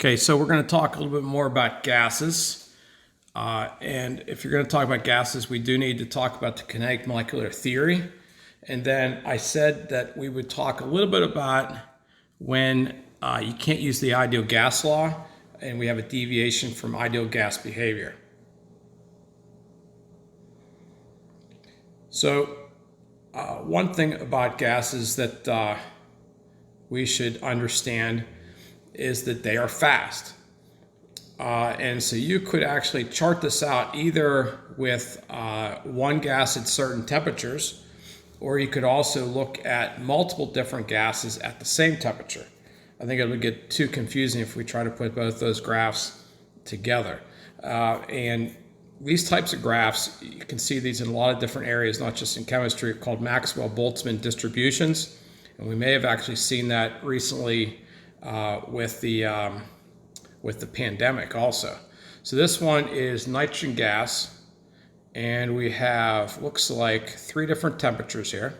Okay, so we're going to talk a little bit more about gases. And if you're going to talk about gases, we do need to talk about the kinetic molecular theory. And then I said that we would talk a little bit about when you can't use the ideal gas law and we have a deviation from ideal gas behavior. So one thing about gases that we should understand is that they are fast. And so you could actually chart this out either with one gas at certain temperatures, or you could also look at multiple different gases at the same temperature. I think it would get too confusing if we try to put both those graphs together. And these types of graphs, you can see these in a lot of different areas, not just in chemistry, called Maxwell-Boltzmann distributions. And we may have actually seen that recently with the pandemic also. So this one is nitrogen gas, and we have, looks like, 3 different temperatures here.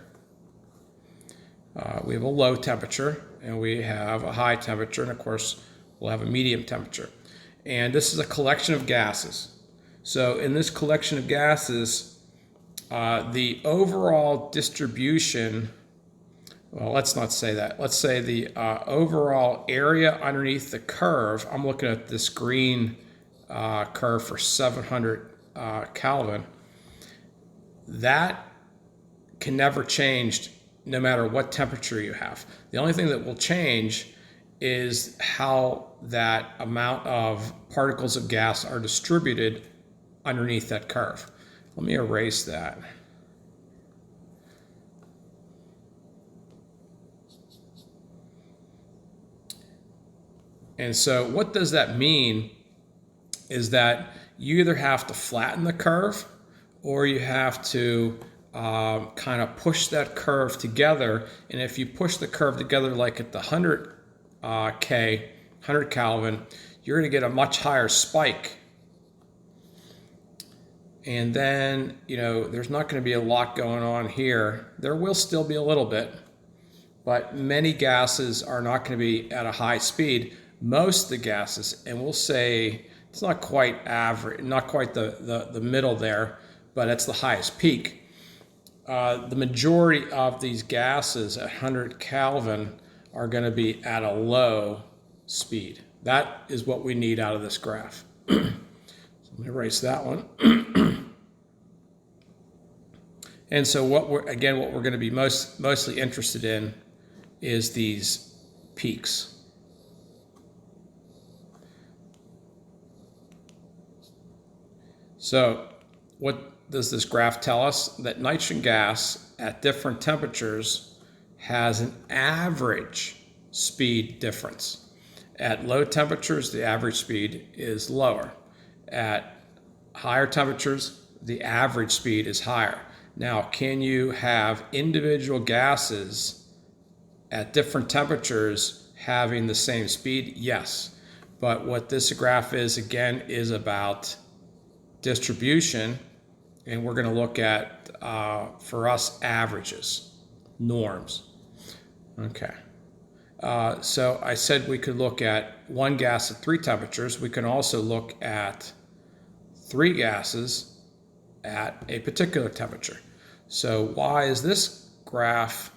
We have a low temperature, and we have a high temperature, and of course we'll have a medium temperature. And this is a collection of gases. So in this collection of gases, the overall distribution, well, let's not say that. Let's say the overall area underneath the curve, I'm looking at this green curve for 700 Kelvin, that can never change no matter what temperature you have. The only thing that will change is how that amount of particles of gas are distributed underneath that curve. Let me erase that. And so what does that mean is that you either have to flatten the curve or you have to kind of push that curve together. And if you push the curve together like at the 100 Kelvin, you're going to get a much higher spike. And then, there's not going to be a lot going on here. There will still be a little bit, but many gases are not going to be at a high speed. Most of the gases, and we'll say it's not quite average, not quite the middle there, but it's the highest peak. The majority of these gases at 100 Kelvin are going to be at a low speed. That is what we need out of this graph. So let me erase that one. And so what we're going to be mostly interested in is these peaks. So what does this graph tell us? That nitrogen gas at different temperatures has an average speed difference. At low temperatures, the average speed is lower. At higher temperatures, the average speed is higher. Now, can you have individual gases at different temperatures having the same speed? Yes. But what this graph is, again, is about distribution, and we're going to look at, for us, averages, norms. Okay. So I said we could look at one gas at 3 temperatures. We can also look at 3 gases at a particular temperature. So why is this graph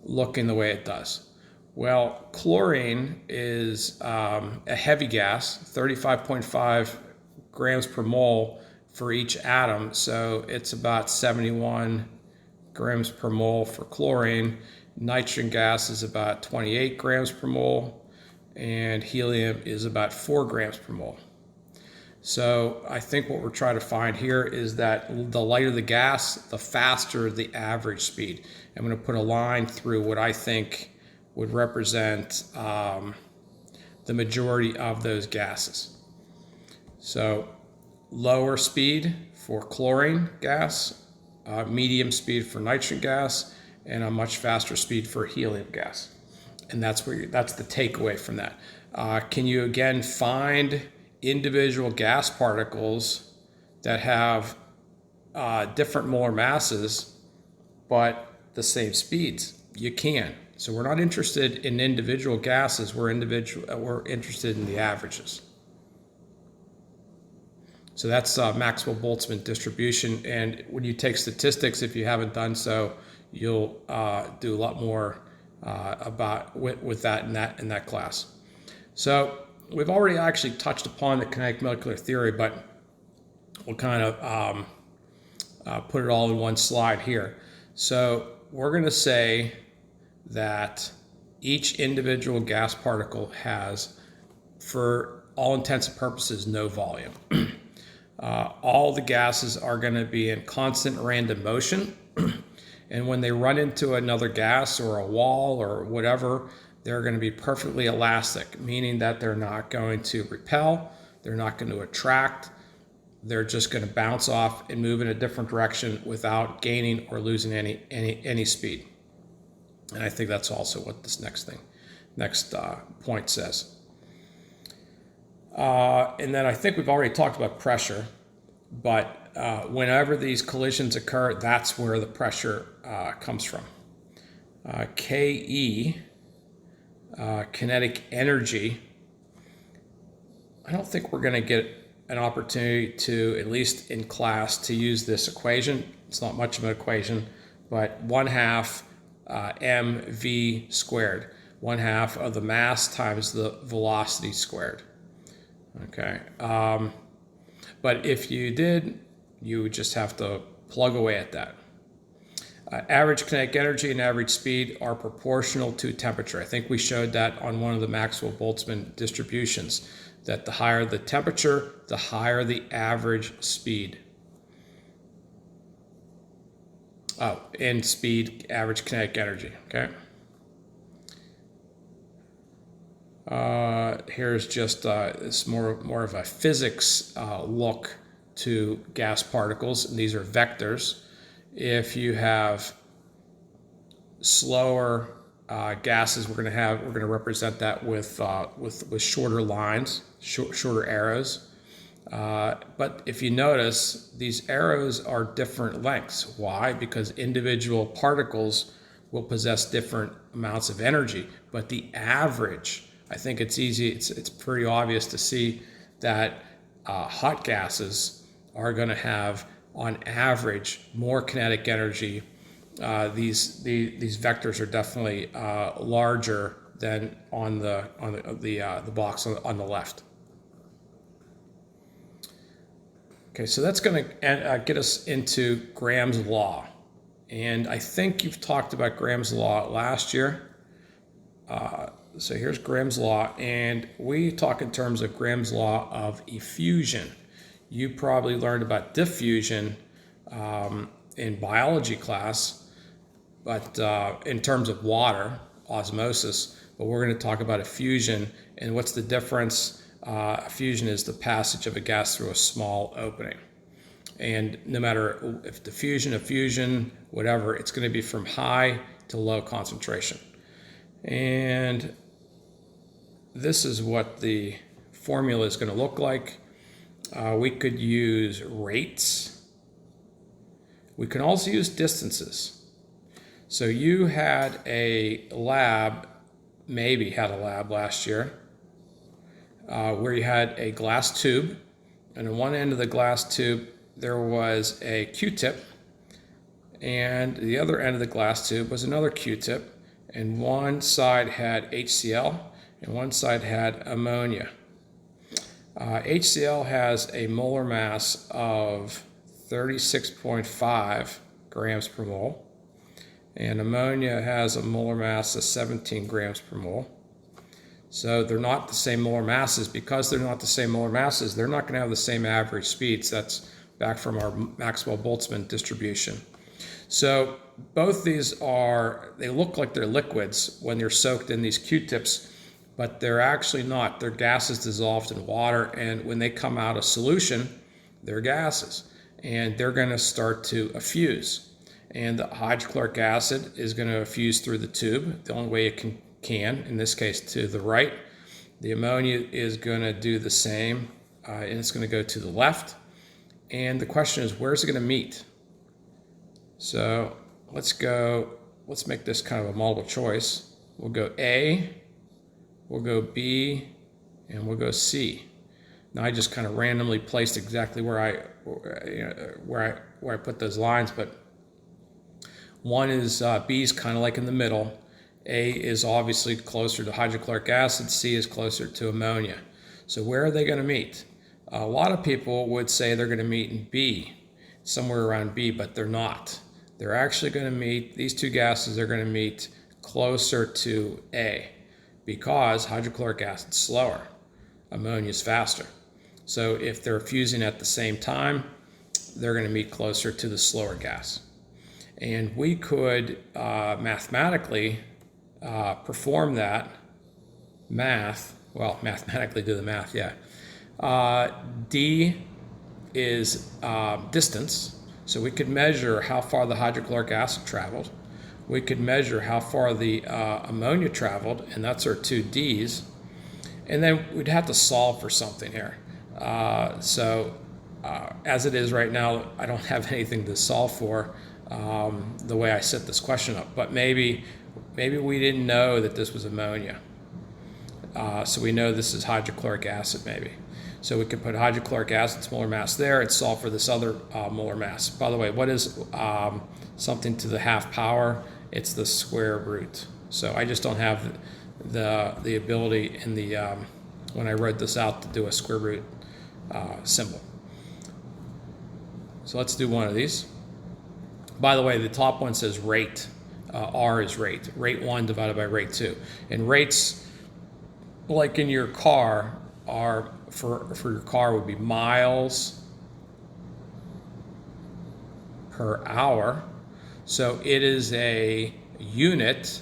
looking the way it does? Well, chlorine is a heavy gas, 35.5 grams per mole for each atom. So it's about 71 grams per mole for chlorine. Nitrogen gas is about 28 grams per mole, and helium is about 4 grams per mole. So I think what we're trying to find here is that the lighter the gas, the faster the average speed. I'm going to put a line through what I think would represent the majority of those gases. So lower speed for chlorine gas, medium speed for nitrogen gas, and a much faster speed for helium gas. And that's the takeaway from that. Can you again find individual gas particles that have different molar masses but the same speeds? You can. So we're not interested in individual gases, we're interested in the averages. So that's Maxwell-Boltzmann distribution, and when you take statistics, if you haven't done so, you'll do a lot more with that in that class. So we've already actually touched upon the kinetic molecular theory, but we'll kind of put it all in one slide here. So we're going to say that each individual gas particle has, for all intents and purposes, no volume. All the gases are going to be in constant random motion, and when they run into another gas or a wall or whatever, they're going to be perfectly elastic, meaning that they're not going to repel, they're not going to attract, they're just going to bounce off and move in a different direction without gaining or losing any speed. And I think that's also what this next point says. And then I think we've already talked about pressure, but whenever these collisions occur, that's where the pressure comes from. Ke, kinetic energy. I don't think we're going to get an opportunity to, at least in class, to use this equation. It's not much of an equation, but 1/2 mv squared, 1/2 of the mass times the velocity squared. Okay, but if you did, you would just have to plug away at that. Average kinetic energy and average speed are proportional to temperature. I think we showed that on one of the Maxwell-Boltzmann distributions, that the higher the temperature, the higher the average speed. Oh, and speed, average kinetic energy, okay? Here's just it's more of a physics look to gas particles, and these are vectors. If you have slower gases, we're going to represent that with shorter lines, shorter arrows. But if you notice, these arrows are different lengths. Why? Because individual particles will possess different amounts of energy, but the average, I think it's pretty obvious to see that hot gases are going to have, on average, more kinetic energy. These vectors are definitely larger than on the box on the left. Okay, so that's going to get us into Graham's law, and I think you've talked about Graham's law last year. So here's Graham's law, and we talk in terms of Graham's law of effusion. You probably learned about diffusion in biology class, but in terms of water, osmosis, but we're going to talk about effusion, and what's the difference? Effusion is the passage of a gas through a small opening. And no matter if diffusion, effusion, whatever, it's going to be from high to low concentration. And this is what the formula is going to look like. We could use rates. We can also use distances. So you had a lab, maybe had a lab last year, where you had a glass tube, and on one end of the glass tube there was a Q-tip, and the other end of the glass tube was another Q-tip, and one side had HCl and one side had ammonia. HCl has a molar mass of 36.5 grams per mole, and ammonia has a molar mass of 17 grams per mole. So they're not the same molar masses. Because they're not the same molar masses, they're not going to have the same average speeds. That's back from our Maxwell-Boltzmann distribution. So both these they look like they're liquids when they're soaked in these Q-tips, but they're actually not. They're gases dissolved in water, and when they come out of solution, they're gases, and they're going to start to effuse. And the hydrochloric acid is going to effuse through the tube the only way it can, in this case to the right. The ammonia is going to do the same, and it's going to go to the left. And the question is, where's it going to meet? So let's make this kind of a multiple choice. we'll go A, we'll go B, and we'll go C. Now I just kind of randomly placed exactly where I put those lines, but one is B is kind of like in the middle. A is obviously closer to hydrochloric acid. C is closer to ammonia. So where are they going to meet? A lot of people would say they're going to meet in B, somewhere around B, but they're not. They're actually going to meet, these two gases are going to meet closer to A because hydrochloric acid is slower, ammonia is faster. So if they're fusing at the same time, they're going to meet closer to the slower gas. And we could mathematically perform that mathematically do the math, yeah. D is distance, so we could measure how far the hydrochloric acid traveled. We could measure how far the ammonia traveled, and that's our two Ds. And then we'd have to solve for something here. As it is right now, I don't have anything to solve for the way I set this question up. But maybe we didn't know that this was ammonia. So we know this is hydrochloric acid maybe. So we could put hydrochloric acid's molar mass there and solve for this other molar mass. By the way, what is something to the half power? It's the square root. So I just don't have the ability in the when I wrote this out to do a square root symbol. So let's do one of these. By the way, the top one says rate. R is rate. Rate 1 divided by rate 2. And rates, like in your car, are for your car would be miles per hour. So it is a unit,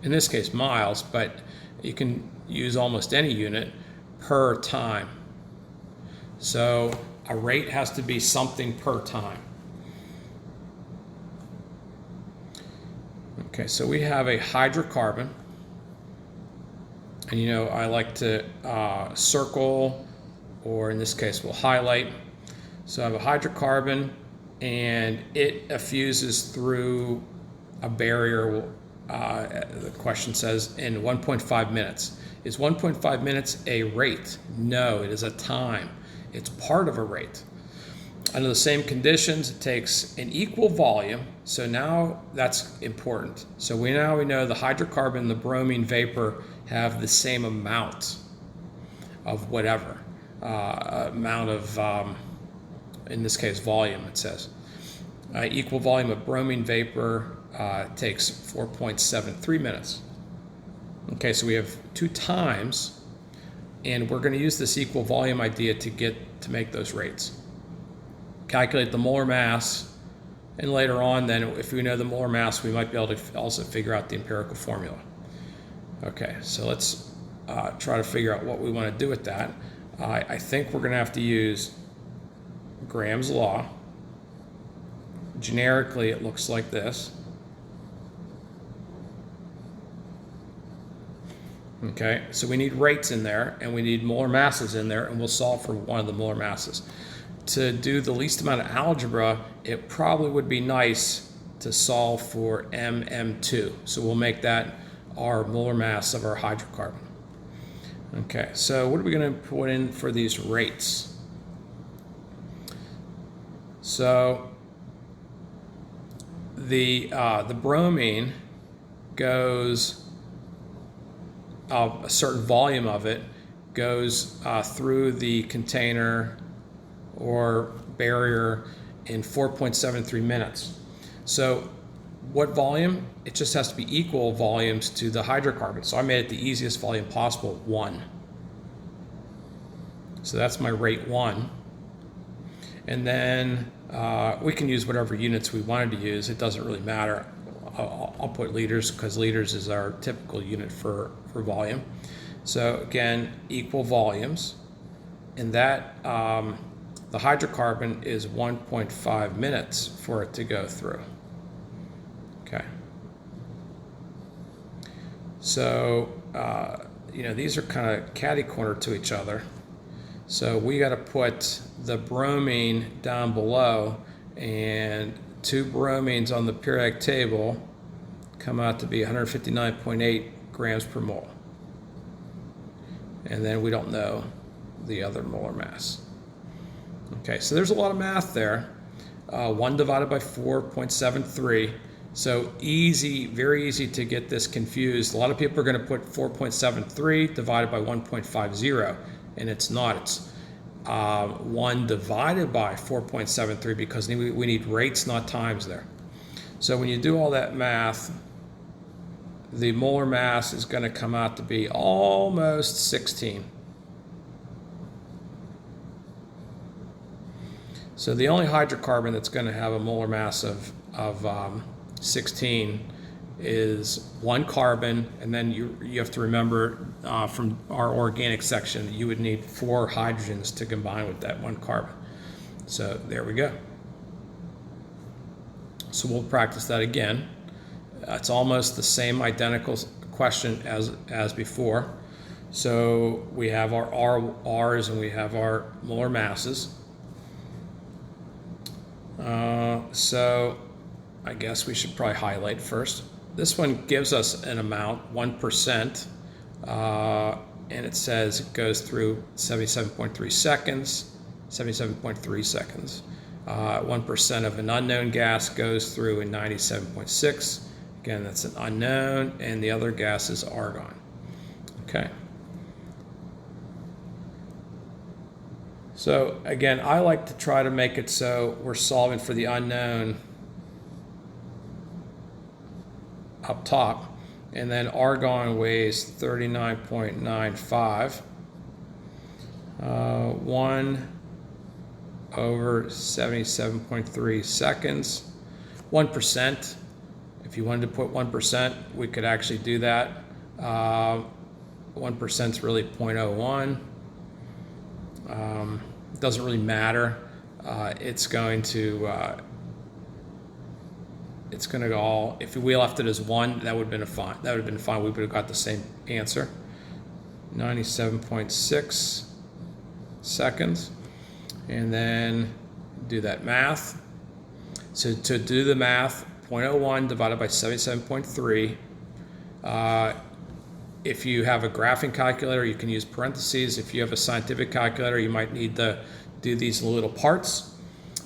in this case miles, but you can use almost any unit per time. So a rate has to be something per time. Okay, so we have a hydrocarbon, and I like to circle, or in this case we'll highlight. So I have a hydrocarbon, and it effuses through a barrier, the question says, in 1.5 minutes. Is 1.5 minutes a rate? No, it is a time. It's part of a rate. Under the same conditions, it takes an equal volume. So now that's important. So we know the hydrocarbon and the bromine vapor have the same amount of whatever, amount of, in this case, volume, it says. Equal volume of bromine vapor takes 4.73 minutes. Okay, so we have two times, and we're going to use this equal volume idea to make those rates. Calculate the molar mass, and later on, then, if we know the molar mass, we might be able to also figure out the empirical formula. Okay, so let's try to figure out what we want to do with that. I think we're going to have to use Graham's law. Generically, it looks like this. Okay, so we need rates in there, and we need molar masses in there, and we'll solve for one of the molar masses. To do the least amount of algebra, it probably would be nice to solve for MM2. So we'll make that our molar mass of our hydrocarbon. Okay, so what are we going to put in for these rates? So the bromine goes, a certain volume of it goes through the container or barrier in 4.73 minutes. So what volume? It just has to be equal volumes to the hydrocarbon. So I made it the easiest volume possible, 1. So that's my rate 1. And then we can use whatever units we wanted to use. It doesn't really matter. I'll put liters because liters is our typical unit for volume. So again, equal volumes. And that the hydrocarbon is 1.5 minutes for it to go through. Okay. So, these are kind of catty-corner to each other. So we got to put the bromine down below, and 2 bromines on the periodic table come out to be 159.8 grams per mole. And then we don't know the other molar mass. Okay, so there's a lot of math there. 1 divided by 4.73. So easy, very easy to get this confused. A lot of people are going to put 4.73 divided by 1.50, and it's not. It's 1 divided by 4.73 because we need rates, not times there. So when you do all that math, the molar mass is going to come out to be almost 16. So the only hydrocarbon that's going to have a molar mass of 16 is one carbon, and then you have to remember from our organic section, you would need 4 hydrogens to combine with that one carbon. So there we go. So we'll practice that again. It's almost the same identical question as before. So we have our R's and we have our molar masses. So I guess we should probably highlight first. This one gives us an amount, 1%, and it says it goes through 77.3 seconds, 77.3 seconds. 1% of an unknown gas goes through in 97.6. Again, that's an unknown, and the other gas is argon. Okay. So again, I like to try to make it so we're solving for the unknown up top, and then argon weighs 39.95. 1 over 77.3 seconds. 1%. If you wanted to put 1%, we could actually do that. 1% is really 0.01. It doesn't really matter. It's going to go all. If we left it as 1, that would have been fine. That would have been fine. We would have got the same answer. 97.6 seconds, and then do that math. So to do the math, 0.01 divided by 77.3. If you have a graphing calculator, you can use parentheses. If you have a scientific calculator, you might need to do these little parts.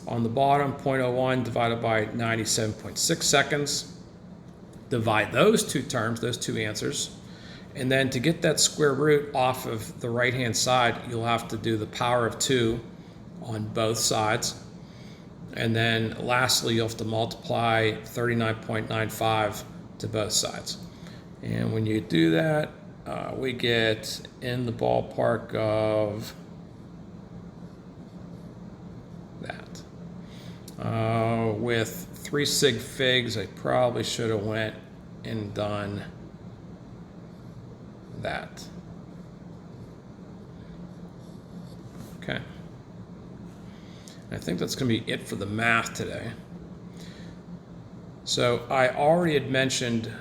On the bottom, 0.01 divided by 97.6 seconds. Divide those two terms, those two answers. And then to get that square root off of the right-hand side, you'll have to do the power of 2 on both sides. And then lastly, you'll have to multiply 39.95 to both sides. And when you do that, we get in the ballpark of that. With 3 sig figs, I probably should have went and done that. Okay. I think that's going to be it for the math today. So I already had mentioned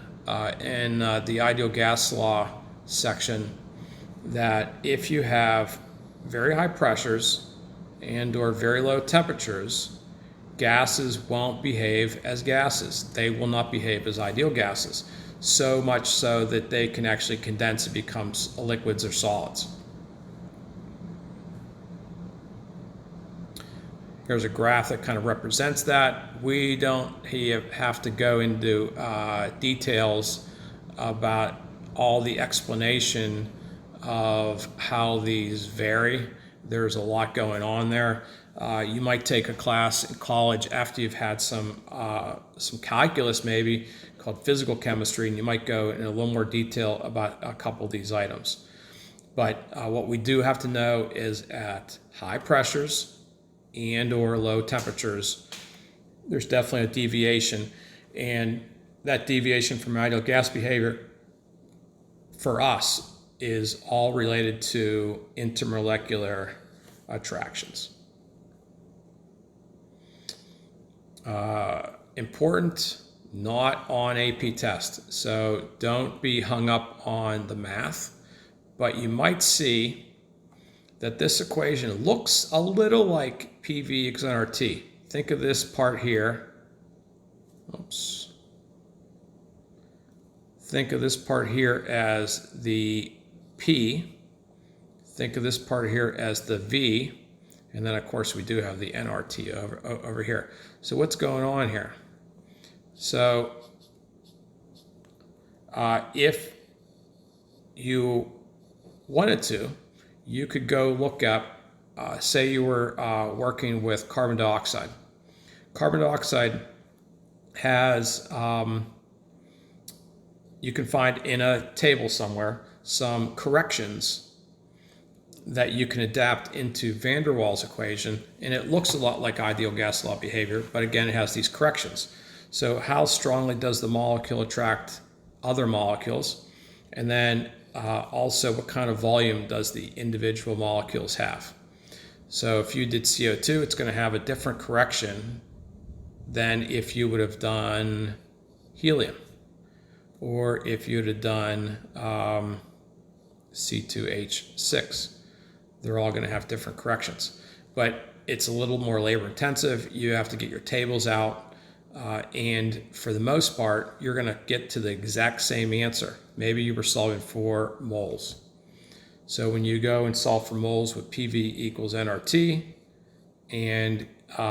in the ideal gas law section that if you have very high pressures and or very low temperatures, gases won't behave as gases. They will not behave as ideal gases, so much so that they can actually condense and become liquids or solids. Here's a graph that kind of represents that. We don't have to go into details about all the explanation of how these vary. There's a lot going on there. You might take a class in college after you've had some calculus maybe called physical chemistry, and you might go in a little more detail about a couple of these items. But what we do have to know is at high pressures and or low temperatures, there's definitely a deviation, and that deviation from ideal gas behavior for us is all related to intermolecular attractions. Important, not on AP test, so don't be hung up on the math, but you might see that this equation looks a little like PV equals nRT. Think of this part here. Oops. think of this part here as the P, think of this part here as the V, and then of course we do have the nRT over here. So what's going on here? So if you wanted to, you could go look up, say you were working with carbon dioxide. Carbon dioxide has, you can find in a table somewhere, some corrections that you can adapt into van der Waals equation, and it looks a lot like ideal gas law behavior, but again, it has these corrections. So how strongly does the molecule attract other molecules? And then also what kind of volume does the individual molecules have? So if you did CO2, it's going to have a different correction than if you would have done helium, or if you'd have done C2H6. They're all going to have different corrections, but it's a little more labor intensive. You have to get your tables out, and for the most part, you're going to get to the exact same answer. Maybe you were solving for moles. So when you go and solve for moles with PV equals nRT, and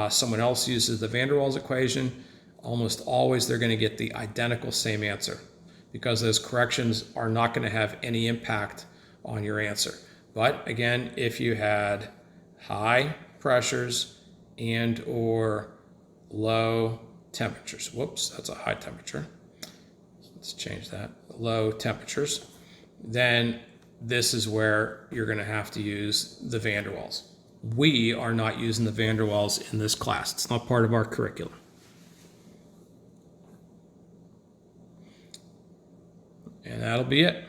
someone else uses the van der Waals equation, almost always they're going to get the identical same answer, because those corrections are not going to have any impact on your answer. But again, if you had high pressures and or low temperatures, whoops, that's a high temperature. Let's change that, low temperatures, then this is where you're going to have to use the van der Waals. We are not using the van der Waals in this class. It's not part of our curriculum. And that'll be it.